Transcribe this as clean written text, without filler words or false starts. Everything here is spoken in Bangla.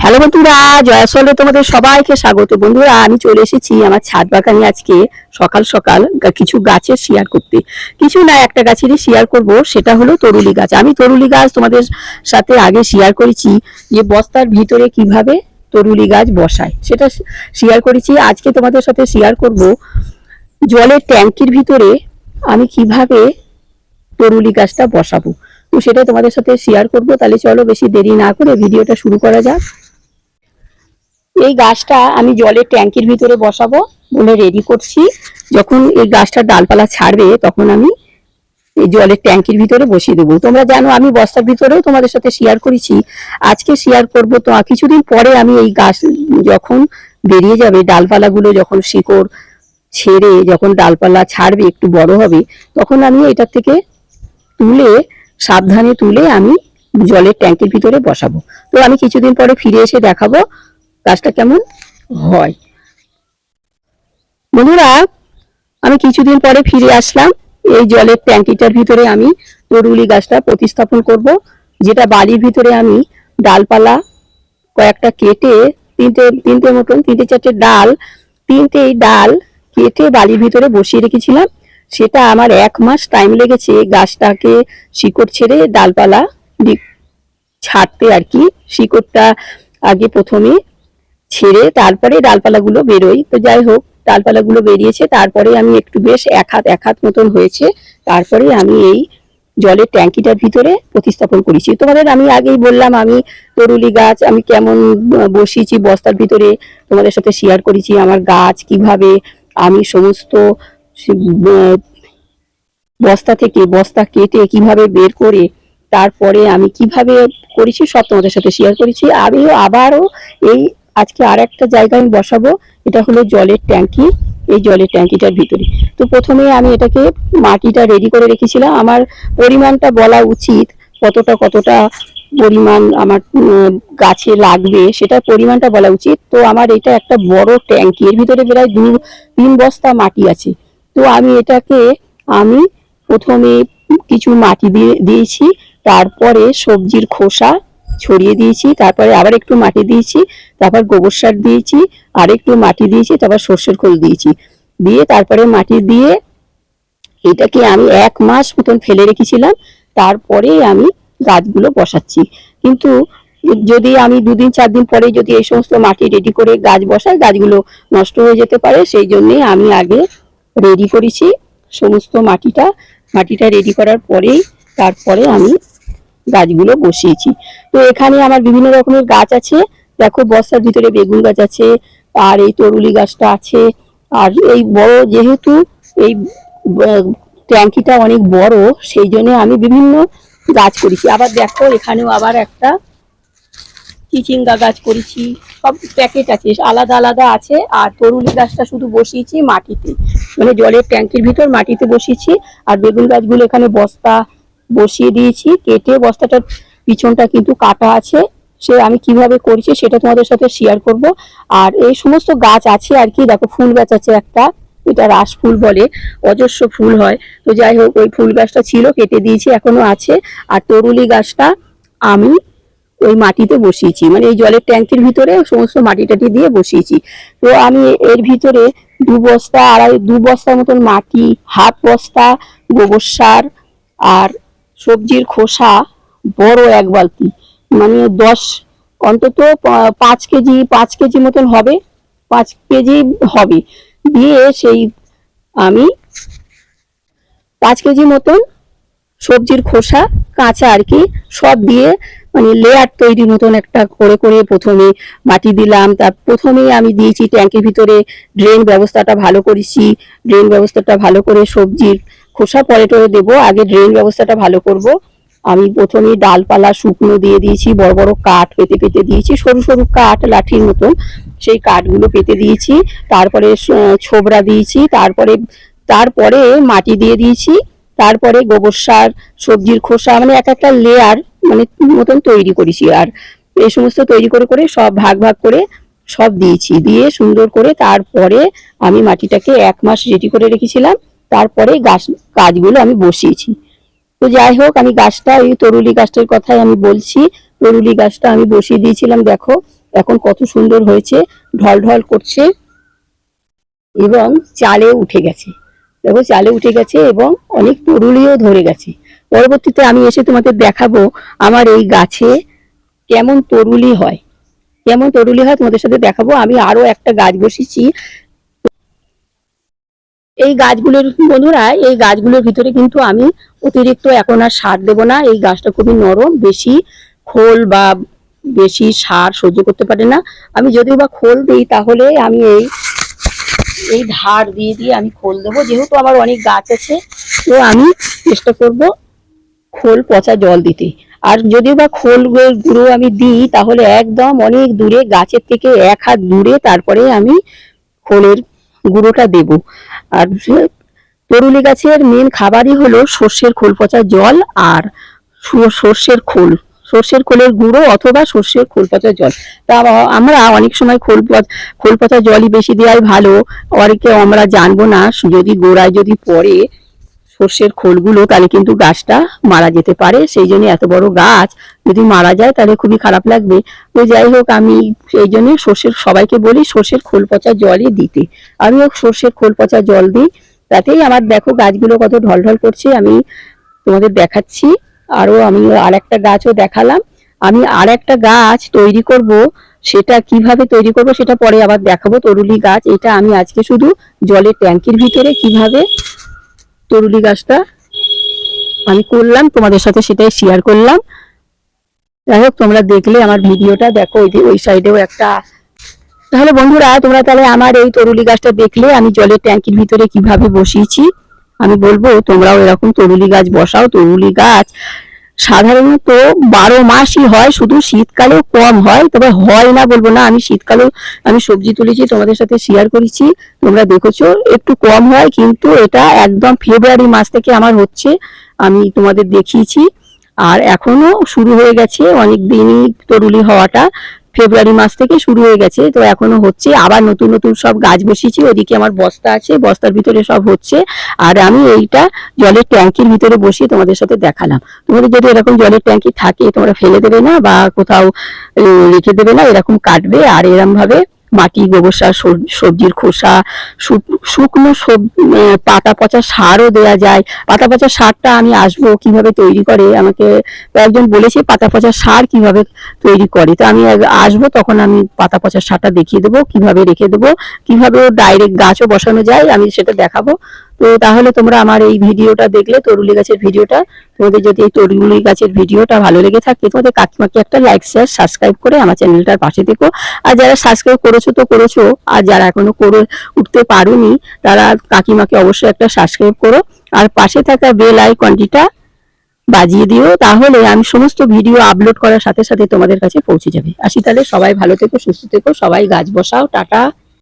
হ্যালো বন্ধুরা, জয়াসলে তোমাদের সবাইকে স্বাগত। বন্ধুরা, আমি চলে এসেছি আমার ছাদ বাগানে আজকে সকাল সকাল কিছু গাছের শেয়ার করতে। কিছু না, একটা গাছেরই শেয়ার করব, সেটা হলো তরুলি গাছ। আমি তরুলি গাছ তোমাদের সাথে আগে শেয়ার করেছি যে বস্তার ভিতরে কিভাবে তরুলি গাছ বসায়, সেটা শেয়ার করেছি। আজকে তোমাদের সাথে শেয়ার করব জলের ট্যাঙ্কির ভিতরে আমি কিভাবে তরুলি গাছটা বসাবো। তো সেটা তোমাদের সাথে শেয়ার করব। তাহলে চলো বেশি দেরি না করে ভিডিওটা শুরু করা যাক। এই গাছটা আমি জলের ট্যাঙ্কির ভিতরে বসাবো বলে রেডি করছি। যখন এই গাছটার ডালপালা ছাড়বে তখন আমি এই জলের ট্যাঙ্কির ভিতরে বসিয়ে দেবো। তোমরা জানো আমি বস্তার ভিতরেও তোমাদের সাথে শেয়ার করেছি, আজকে শেয়ার করব। তো কিছুদিন পরে আমি এই গাছ যখন বেরিয়ে যাবে, ডালপালাগুলো যখন শিকড় ছেড়ে যখন ডালপালা ছাড়বে, একটু বড় হবে, তখন আমি এটা থেকে তুলে সাবধানে তুলে আমি জলের ট্যাঙ্কির ভিতরে বসাবো। তো আমি কিছুদিন পরে ফিরে এসে দেখাবো গাছটা কেমন হয়। বন্ধুরা, আমি কিছুদিন পরে ফিরে আসলাম। এই জলের ট্যাঙ্কিটার ভিতরে আমি তরুলি গাছটা প্রতিস্থাপন করব, যেটা বালির ভিতরে আমি ডালপালা কয়েকটা কেটে তিনটে চারটে ডাল, তিনটেই ডাল কেটে বালির ভিতরে বসিয়ে রেখেছিলাম। সেটা আমার 1 মাস টাইম লেগেছে গাছটাকে শিকড় ছেড়ে ডালপালা ছাড়তে আর কি। শিকড়টা আগে প্রথমে ছেড়ে তারপরে ডালপালাগুলো বেরোয়। তো যাই হোক, ডালপালাগুলো বেরিয়েছে, তারপরে আমি একটু বেশ এক হাত মতন হয়েছে, তারপরে আমি এই জলের ট্যাঙ্কিটার ভিতরে প্রতিস্থাপন করেছি। তোমাদের আমি আগেই বললাম আমি তরুলি গাছ আমি কেমন বসিয়েছি বস্তার ভিতরে, তোমাদের সাথে শেয়ার করেছি আমার গাছ কিভাবে আমি সমস্ত বস্তা কেটে কিভাবে বের করে তারপরে আমি কিভাবে করেছি সব তোমাদের সাথে শেয়ার করেছি। আবারও এই আজকে আর একটা জায়গায় আমি বসাবো, এটা হলো জলের ট্যাঙ্কি। এই জলের ট্যাঙ্কিটার ভিতরে তো প্রথমে আমি এটাকে মাটিটা রেডি করে রেখেছিলাম। আমার পরিমাণটা বলা উচিত, কতটা পরিমাণ আমার গাছে লাগবে সেটার পরিমাণটা বলা উচিত। তো আমার এটা একটা বড় ট্যাঙ্কি, এর ভিতরে প্রায় 2-3 বস্তা মাটি আছে। তো আমি এটাকে আমি প্রথমে কিছু মাটি দিয়েছি, তারপরে সবজির খোসা ছড়িয়ে দিয়েছি, তারপরে আবার একটু মাটি দিয়েছি, তারপর গোবর সার দিয়েছি, আর একটু মাটি দিয়েছি, তারপর সর্ষের খোল দিয়েছি, দিয়ে তারপরে মাটি দিয়ে এটাকে আমি 1 মাস মতন ফেলে রেখেছিলাম। তারপরে আমি গাছগুলো বসাচ্ছি। কিন্তু যদি আমি 2-4 দিন পরে যদি এই সমস্ত মাটি রেডি করে গাছ বসাই, গাছগুলো নষ্ট হয়ে যেতে পারে। সেই জন্যে আমি আগে রেডি করেছি সমস্ত মাটিটা রেডি করার পরেই তারপরে আমি গাছগুলো বসিয়েছি। তো এখানে আমার বিভিন্ন রকমের গাছ আছে। দেখো, বস্তার ভিতরে বেগুন গাছ আছে, আর এই তরুলি গাছটা আছে। আর এই বড়, যেহেতু এই ট্যাঙ্কিটা অনেক বড়, সেই জন্য আমি বিভিন্ন গাছ করেছি। আবার দেখো, এখানেও আবার একটা চিচিঙ্গা গাছ করেছি। সব প্যাকেট আছে, আলাদা আলাদা আছে। আর তরুলি গাছটা শুধু বসিয়েছি মাটিতে, মানে জলের ট্যাঙ্কির ভিতর মাটিতে বসিয়েছি। আর বেগুন গাছগুলো এখানে বস্তা বসিয়ে দিয়েছি কেটে। বস্তাটার পিছনটা কিন্তু কাটা আছে, সে আমি কিভাবে করেছি সেটা তোমাদের সাথে শেয়ার করব। আর এই সমস্ত গাছ আছে আর কি। দেখো, ফুল গাছ আছে একটা, এটা রাস ফুল বলে, অজস্র ফুল হয়। তো যাই হোক, ওই ফুল গাছটা ছিল, কেটে দিয়েছি, এখনো আছে। আর তরুলি গাছটা আমি ওই মাটিতে বসিয়েছি, মানে এই জলের ট্যাঙ্কির ভিতরে সমস্ত মাটি টাটি দিয়ে বসিয়েছি। তো আমি এর ভিতরে 2 বস্তার মতন মাটি, 1/2 বস্তা গোবর সার, আর সবজির খোসা বড় 1 বালতি, মানে 10 অন্তত 5 কেজি মতন হবে, 5 কেজি হবে, দিয়ে সেই আমি 5 কেজি মতন সবজির খোসা কাঁচা আর কি সব দিয়ে, মানে লেয়ার তৈরি মতন একটা করে প্রথমে মাটি দিলাম। তার প্রথমেই আমি দিয়েছি ট্যাঙ্কির ভিতরে ড্রেন ব্যবস্থাটা ভালো করেছি। ড্রেন ব্যবস্থাটা ভালো করে, সবজির খোসা পরে টরে দেবো, আগে ড্রেন ব্যবস্থাটা ভালো করব। আমি প্রথমেই ডালপালা শুকনো দিয়ে দিয়েছি, বড় বড় কাঠ পেতে দিয়েছি, সরু সরু কাঠ লাঠির মতন, সেই কাঠগুলো পেতে দিয়েছি। তারপরে ছোবড়া দিয়েছি, তারপরে মাটি দিয়ে দিয়েছি, তারপরে গোবর সার, সবজির খোসা, মানে একটা লেয়ার মানে মতন তৈরি করেছি। আর এই সমস্ত তৈরি করে সব ভাগ করে সব দিয়েছি, দিয়ে সুন্দর করে তারপরে আমি মাটিটাকে 1 মাস রেডি করে রেখেছিলাম। তারপরে গাছগুলো আমি বসিয়েছি। তো যাই হোক, আমি গাছটা, ওই তরুলি গাছটার কথাই আমি বলছি। তরুলি গাছটা আমি বসিয়ে দিয়েছিলাম। দেখো, এখন কত সুন্দর হয়েছে, ঢল ঢল করছে এবং চালে উঠে গেছে। দেখো চালে উঠে গেছে এবং অনেক তরুলিও ধরে গেছে। পরবর্তীতে আমি এসে তোমাদের দেখাবো আমার এই গাছে কেমন তরুলি হয়, কেমন তরুলি হয় তোমাদের সাথে দেখাবো। আমি আরো একটা গাছ বসিয়েছি। এই গাছগুলোর বন্ধুরা, এই গাছগুলোর ভিতরে কিন্তু আমি অতিরিক্ত এখন আর সার দেবো না। এই গাছটা খুবই নরম, বেশি খোল বা বেশি সার সহ্য করতে পারে না। আমি যদিও বা খোল দিই তাহলে আমি এই এই ধার দিয়ে দিয়ে আমি খোল দেবো, যেহেতু আমার অনেক গাছ আছে। তো আমি চেষ্টা করব খোল পচা জল দিতে। আর যদিও বা খোল গুঁড়ো আমি দিই তাহলে একদম অনেক দূরে, গাছের থেকে 1 হাত দূরে, তারপরে আমি খোলের গুঁড়োটা দেব। আর তরুলি গাছের মেন খাবারই হলো সর্ষের খোল পচা জল আর সর্ষের খোল, সর্ষের খোলের গুঁড়ো অথবা সর্ষের খোল পচা জল। তা আমরা অনেক সময় খোল পচা জলই বেশি দেওয়াই ভালো। অনেকে আমরা জানবো না, যদি গোড়ায় যদি পড়ে সর্ষের খোলগুলো তাহলে কিন্তু গাছটা মারা যেতে পারে। সেই জন্য এত বড় গাছ যদি মারা যায় তাহলে খুবই খারাপ লাগবে। তো যাই হোক, আমি সেই জন্য সবাইকে বলি সর্ষের খোল পচা জলই দিতে। আমিও সর্ষের খোল পচা জল দিই, তাতেই আমার দেখো গাছগুলো কত ঢলঢল করছে। আমি তোমাদের দেখাচ্ছি, আরো আমি আর একটা গাছও দেখালাম। আমি আর একটা গাছ তৈরি করব, সেটা কিভাবে তৈরি করব সেটা পরে আবার দেখাবো। তরুলি গাছ, এটা আমি আজকে শুধু জলের ট্যাঙ্কির ভিতরে কিভাবে তরুলি গাছটা আমি করলাম তোমাদের সাথে সেটাই শেয়ার করলাম। যাই হোক, তোমরা দেখলে আমার ভিডিওটা দেখো, ওই সাইডেও একটা। তাহলে বন্ধুরা, তোমরা তাহলে আমার এই তরুলি গাছটা দেখলে আমি জলের ট্যাঙ্কির ভিতরে কিভাবে বসিয়েছি। আমি বলবো তোমরাও এরকম তরুলি গাছ বসাও। তরুলি গাছ সাধারণত 12 মাসই হয়, শুধু শীতকালেও কম হয়। তবে হয় না বলবো না, আমি শীতকালেও আমি সবজি তুলেছি তোমাদের সাথে শেয়ার করেছি, তোমরা দেখেছো একটু কম হয়। কিন্তু এটা একদম ফেব্রুয়ারি মাস থেকে আমার হচ্ছে, আমি তোমাদের দেখিয়েছি। আর এখনো শুরু হয়ে গেছে, অনেক দিনই তরুলি হওয়াটা ফেব্রুয়ারি মাস থেকে শুরু হয়ে গেছে। তো এখনো হচ্ছে, আবার নতুন নতুন সব গাছ বসিয়েছি। ওদিকে আমার বস্তা আছে, বস্তার ভিতরে সব হচ্ছে। আর আমি এইটা জলের ট্যাঙ্কির ভিতরে বসিয়ে তোমাদের সাথে দেখালাম। তোমাদের যদি এরকম জলের ট্যাঙ্কি থাকে তোমরা ফেলে দেবে না বা কোথাও রেখে দেবে না, এরকম কাটবে। আর এরকম ভাবে মাটি, গোবর সার, সবজির খোসা, শুকনো পাতা পচা সারও দেওয়া যায়। পাতা পচা সারটা আমি আসবো কিভাবে তৈরি করে, আমাকে কয়েকজন বলেছে পাতা পচা সার কিভাবে তৈরি করে। তো আমি আসবো, তখন আমি পাতা পচা সারটা দেখিয়ে দেবো কিভাবে রেখে দেবো, কিভাবে ডাইরেক্ট গাছও বসানো যায় আমি সেটা দেখাবো। তো তাহলে তোমরা আমার এই ভিডিওটা দেখলে, তরুলি গাছের ভিডিওটা, তোমাদের যদি এই তরুলি গাছের ভিডিওটা ভালো লেগে থাকে তোমাদের কাকিমাকে একটা লাইক, শেয়ার, সাবস্ক্রাইব করে আমার চ্যানেলটার পাশে থেকো। আর যারা সাবস্ক্রাইব করেছো তো করেছো, আর যারা এখনো করে উঠতে পারোনি তারা কাকিমাকে অবশ্যই একটা সাবস্ক্রাইব করো। আর পাশে থাকা বেল আইকনটিটা বাজিয়ে দিও, তাহলে আমি সমস্ত ভিডিও আপলোড করার সাথে সাথে তোমাদের কাছে পৌঁছে যাবে। আসি তাহলে, সবাই ভালো থেকো, সুস্থ থেকো, সবাই গাছ বসাও। টাটা।